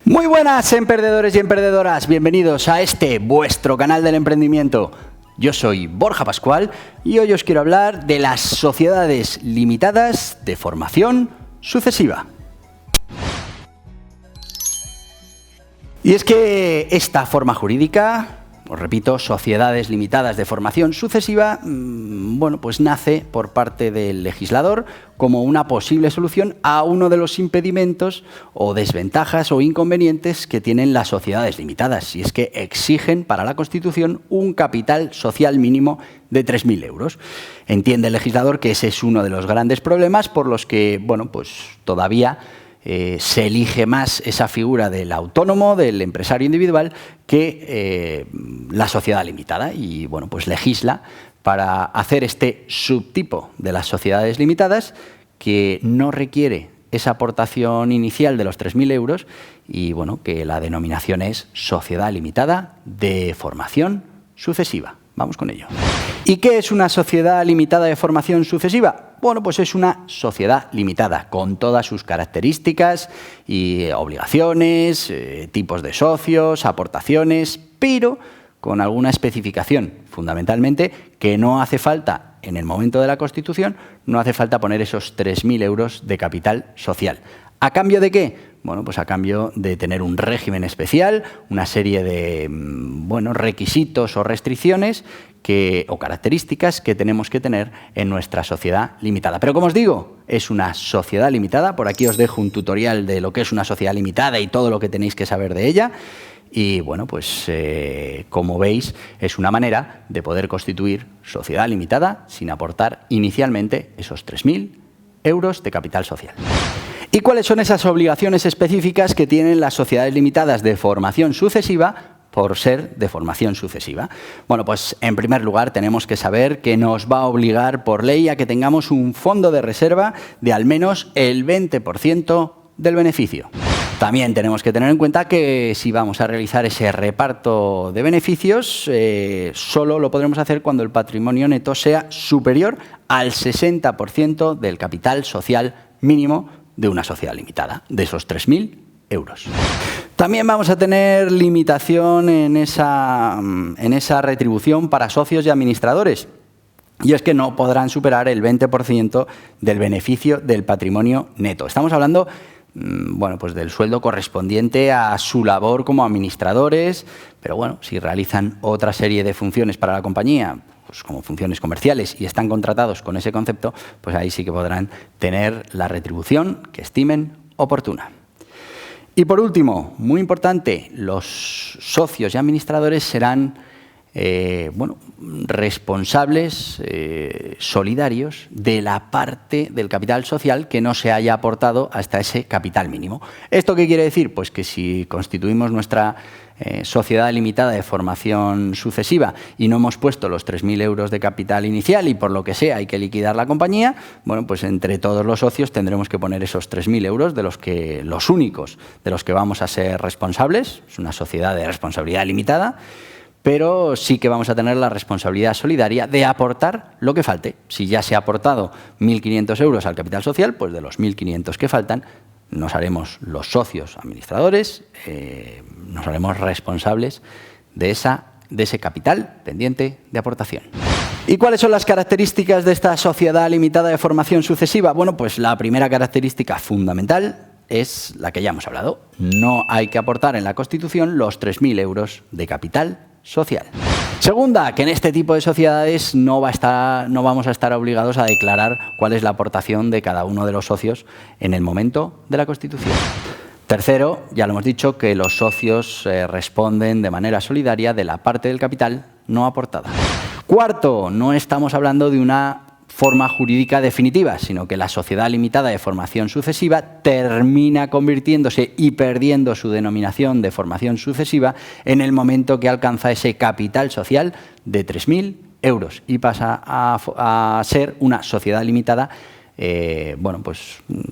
Muy buenas, emprendedores y emprendedoras. Bienvenidos a este vuestro canal del emprendimiento. Yo soy Borja Pascual y hoy os quiero hablar de las sociedades limitadas de formación sucesiva. Y es que esta forma jurídica, os repito, sociedades limitadas de formación sucesiva, pues nace por parte del legislador como una posible solución a uno de los impedimentos o desventajas o inconvenientes que tienen las sociedades limitadas, y es que exigen para la Constitución un capital social mínimo de 3.000 euros. Entiende el legislador que ese es uno de los grandes problemas por los que, todavía se elige más esa figura del autónomo, del empresario individual, que la sociedad limitada, y legisla para hacer este subtipo de las sociedades limitadas que no requiere esa aportación inicial de los 3.000 euros y que la denominación es sociedad limitada de formación sucesiva. Vamos con ello. ¿Y qué es una sociedad limitada de formación sucesiva? Pues es una sociedad limitada con todas sus características y obligaciones, tipos de socios, aportaciones, pero con alguna especificación, fundamentalmente, que no hace falta, en el momento de la Constitución, no hace falta poner esos 3.000 euros de capital social. ¿A cambio de qué? A cambio de tener un régimen especial, una serie de requisitos o restricciones o características que tenemos que tener en nuestra sociedad limitada. Pero como os digo, es una sociedad limitada. Por aquí os dejo un tutorial de lo que es una sociedad limitada y todo lo que tenéis que saber de ella. Y como veis, es una manera de poder constituir sociedad limitada sin aportar inicialmente esos 3.000 euros de capital social. ¿Y cuáles son esas obligaciones específicas que tienen las sociedades limitadas de formación sucesiva por ser de formación sucesiva? En primer lugar tenemos que saber que nos va a obligar por ley a que tengamos un fondo de reserva de al menos el 20% del beneficio. También tenemos que tener en cuenta que si vamos a realizar ese reparto de beneficios, solo lo podremos hacer cuando el patrimonio neto sea superior al 60% del capital social mínimo de una sociedad limitada, de esos 3.000 euros. También vamos a tener limitación en esa retribución para socios y administradores. Y es que no podrán superar el 20% del beneficio del patrimonio neto. Estamos hablando del sueldo correspondiente a su labor como administradores, pero si realizan otra serie de funciones para la compañía, como funciones comerciales, y están contratados con ese concepto, pues ahí sí que podrán tener la retribución que estimen oportuna. Y por último, muy importante, los socios y administradores serán responsables solidarios de la parte del capital social que no se haya aportado hasta ese capital mínimo. ¿Esto qué quiere decir? Pues que si constituimos nuestra sociedad limitada de formación sucesiva y no hemos puesto los 3.000 euros de capital inicial y por lo que sea hay que liquidar la compañía, entre todos los socios tendremos que poner esos 3.000 euros los únicos de los que vamos a ser responsables. Es una sociedad de responsabilidad limitada, pero sí que vamos a tener la responsabilidad solidaria de aportar lo que falte. Si ya se ha aportado 1.500 euros al capital social, pues de los 1.500 que faltan, nos haremos los socios administradores, nos haremos responsables de ese capital pendiente de aportación. ¿Y cuáles son las características de esta sociedad limitada de formación sucesiva? La primera característica fundamental es la que ya hemos hablado. No hay que aportar en la Constitución los 3.000 euros de capital social. Segunda, que en este tipo de sociedades no vamos a estar obligados a declarar cuál es la aportación de cada uno de los socios en el momento de la constitución. Tercero, ya lo hemos dicho, que los socios responden de manera solidaria de la parte del capital no aportada. Cuarto, no estamos hablando de una forma jurídica definitiva, sino que la sociedad limitada de formación sucesiva termina convirtiéndose y perdiendo su denominación de formación sucesiva en el momento que alcanza ese capital social de 3.000 euros y pasa a ser una sociedad limitada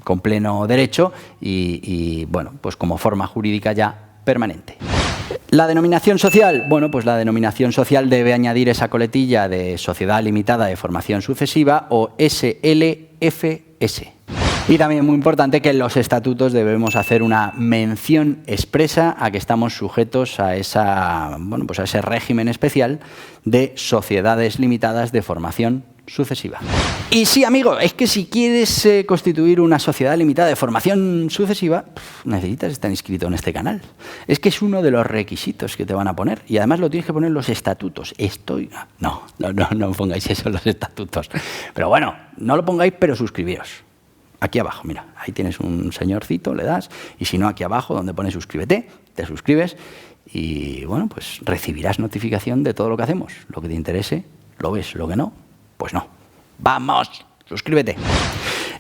con pleno derecho y como forma jurídica ya permanente. La denominación social, la denominación social debe añadir esa coletilla de Sociedad Limitada de Formación Sucesiva o SLFS. Y también muy importante que en los estatutos debemos hacer una mención expresa a que estamos sujetos a a ese régimen especial de sociedades limitadas de formación sucesiva. Y sí, amigo, es que si quieres constituir una sociedad limitada de formación sucesiva, necesitas estar inscrito en este canal. Es que es uno de los requisitos que te van a poner y además lo tienes que poner en los estatutos. No pongáis eso en los estatutos. Pero bueno, no lo pongáis, pero suscribíos. Aquí abajo, mira, ahí tienes un señorcito, le das, y si no, aquí abajo, donde pone suscríbete, te suscribes y, bueno, pues recibirás notificación de todo lo que hacemos. Lo que te interese, lo ves, lo que no, pues no. ¡Vamos! ¡Suscríbete!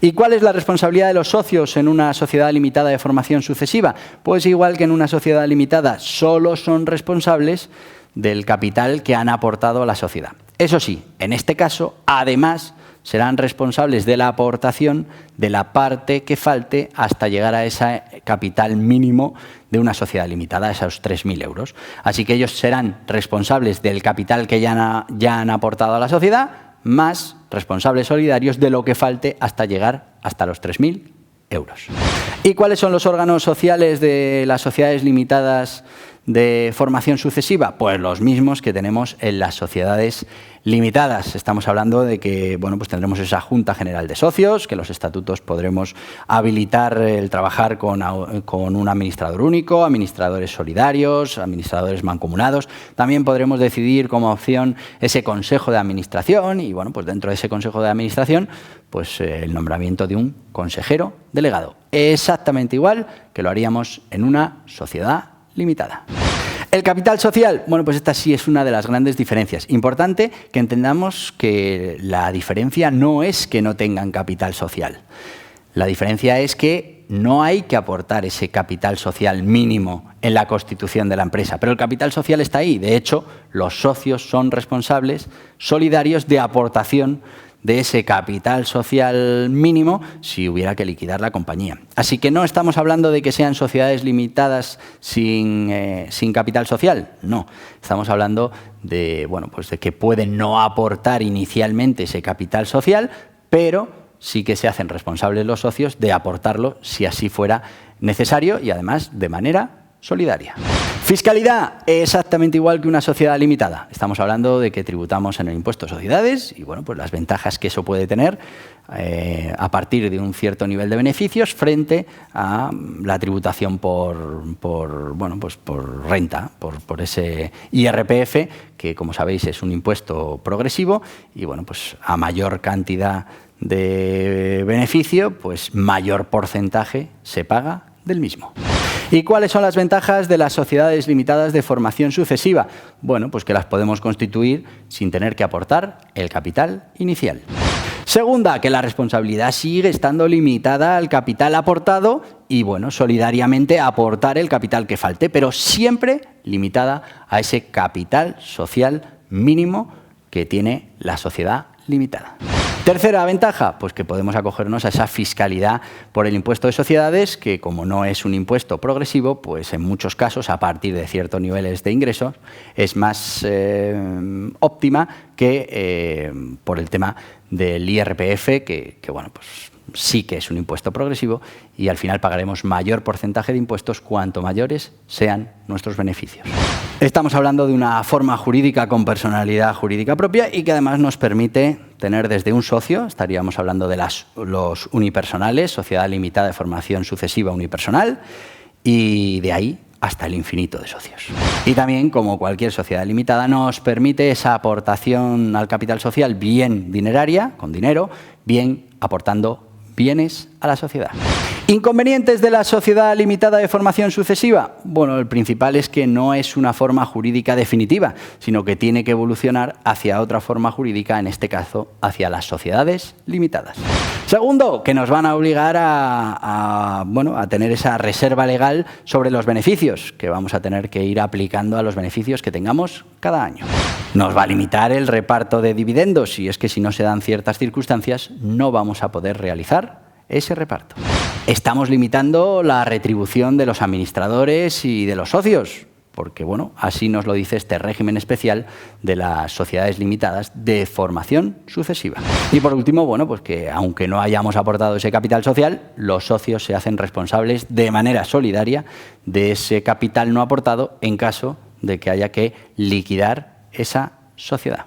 ¿Y cuál es la responsabilidad de los socios en una sociedad limitada de formación sucesiva? Pues igual que en una sociedad limitada, solo son responsables del capital que han aportado a la sociedad. Eso sí, en este caso, además, serán responsables de la aportación de la parte que falte hasta llegar a ese capital mínimo de una sociedad limitada, a esos 3.000 euros. Así que ellos serán responsables del capital que ya han aportado a la sociedad, más responsables solidarios de lo que falte hasta llegar hasta los 3.000 euros. ¿Y cuáles son los órganos sociales de las sociedades limitadas de formación sucesiva? Pues los mismos que tenemos en las sociedades limitadas. Estamos hablando de que pues tendremos esa Junta General de Socios, que los estatutos podremos habilitar el trabajar con un administrador único, administradores solidarios, administradores mancomunados. También podremos decidir como opción ese Consejo de Administración y pues dentro de ese Consejo de Administración pues el nombramiento de un consejero delegado. Exactamente igual que lo haríamos en una sociedad limitada. El capital social, pues esta sí es una de las grandes diferencias. Importante que entendamos que la diferencia no es que no tengan capital social. La diferencia es que no hay que aportar ese capital social mínimo en la constitución de la empresa, pero el capital social está ahí. De hecho, los socios son responsables solidarios de aportación de ese capital social mínimo si hubiera que liquidar la compañía. Así que no estamos hablando de que sean sociedades limitadas sin capital social, no. Estamos hablando de, de que pueden no aportar inicialmente ese capital social, pero sí que se hacen responsables los socios de aportarlo si así fuera necesario y además de manera solidaria. Fiscalidad, exactamente igual que una sociedad limitada. Estamos hablando de que tributamos en el impuesto de sociedades y pues las ventajas que eso puede tener a partir de un cierto nivel de beneficios frente a la tributación por renta, por ese IRPF, que como sabéis es un impuesto progresivo y pues a mayor cantidad de beneficio, pues mayor porcentaje se paga del mismo. ¿Y cuáles son las ventajas de las sociedades limitadas de formación sucesiva? Pues que las podemos constituir sin tener que aportar el capital inicial. Segunda, que la responsabilidad sigue estando limitada al capital aportado y, solidariamente aportar el capital que falte, pero siempre limitada a ese capital social mínimo que tiene la sociedad limitada. Tercera ventaja, pues que podemos acogernos a esa fiscalidad por el impuesto de sociedades, que como no es un impuesto progresivo, pues en muchos casos, a partir de ciertos niveles de ingresos, es más óptima que por el tema del IRPF, que pues sí que es un impuesto progresivo y al final pagaremos mayor porcentaje de impuestos cuanto mayores sean nuestros beneficios. Estamos hablando de una forma jurídica con personalidad jurídica propia y que además nos permite tener desde un socio, estaríamos hablando de los unipersonales, sociedad limitada de formación sucesiva unipersonal, y de ahí hasta el infinito de socios. Y también, como cualquier sociedad limitada, nos permite esa aportación al capital social bien dineraria, con dinero, bien aportando bienes a la sociedad. ¿Inconvenientes de la sociedad limitada de formación sucesiva? El principal es que no es una forma jurídica definitiva, sino que tiene que evolucionar hacia otra forma jurídica, en este caso, hacia las sociedades limitadas. Segundo, que nos van a obligar a tener esa reserva legal sobre los beneficios, que vamos a tener que ir aplicando a los beneficios que tengamos cada año. Nos va a limitar el reparto de dividendos, y es que si no se dan ciertas circunstancias, no vamos a poder realizar ese reparto. Estamos limitando la retribución de los administradores y de los socios, porque bueno, así nos lo dice este régimen especial de las sociedades limitadas de formación sucesiva. Y por último, bueno, pues que aunque no hayamos aportado ese capital social, los socios se hacen responsables de manera solidaria de ese capital no aportado en caso de que haya que liquidar esa sociedad.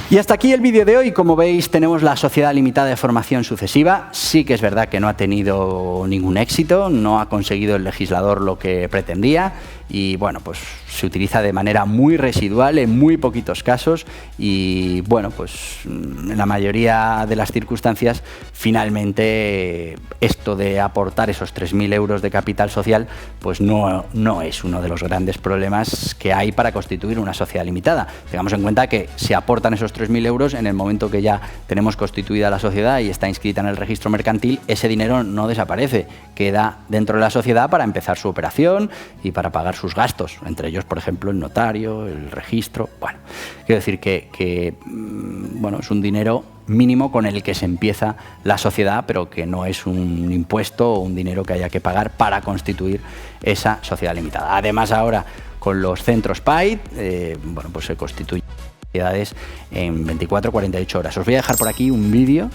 Y hasta aquí el vídeo de hoy. Como veis, tenemos la sociedad limitada de formación sucesiva. Sí que es verdad que no ha tenido ningún éxito, no ha conseguido el legislador lo que pretendía y bueno, pues se utiliza de manera muy residual en muy poquitos casos y bueno, pues en la mayoría de las circunstancias finalmente esto de aportar esos 3.000 euros de capital social pues no es uno de los grandes problemas que hay para constituir una sociedad limitada. Tengamos en cuenta que se aportan esos 3.000 euros en el momento que ya tenemos constituida la sociedad y está inscrita en el registro mercantil. Ese dinero no desaparece, queda dentro de la sociedad para empezar su operación y para pagar sus gastos, entre ellos, por ejemplo, el notario, el registro. Bueno, quiero decir que bueno, es un dinero mínimo con el que se empieza la sociedad, pero que no es un impuesto o un dinero que haya que pagar para constituir esa sociedad limitada. Además, ahora con los centros PAID, bueno, pues se constituyen sociedades en 24 o 48 horas. Os voy a dejar por aquí un vídeo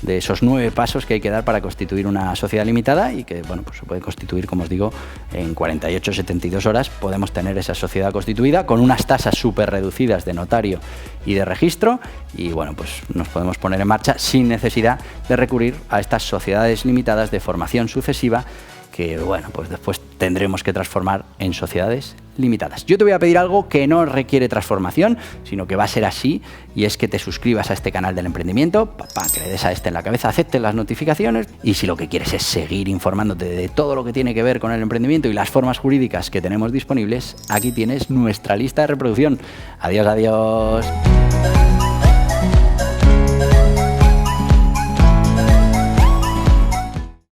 de esos 9 pasos que hay que dar para constituir una sociedad limitada y que bueno, pues se puede constituir, como os digo, en 48 o 72 horas podemos tener esa sociedad constituida con unas tasas súper reducidas de notario y de registro y bueno, pues nos podemos poner en marcha sin necesidad de recurrir a estas sociedades limitadas de formación sucesiva que bueno, pues después tendremos que transformar en sociedades limitadas. Yo te voy a pedir algo que no requiere transformación, sino que va a ser así, y es que te suscribas a este canal del emprendimiento, que le des a este en la cabeza, aceptes las notificaciones, y si lo que quieres es seguir informándote de todo lo que tiene que ver con el emprendimiento y las formas jurídicas que tenemos disponibles, aquí tienes nuestra lista de reproducción. Adiós, adiós.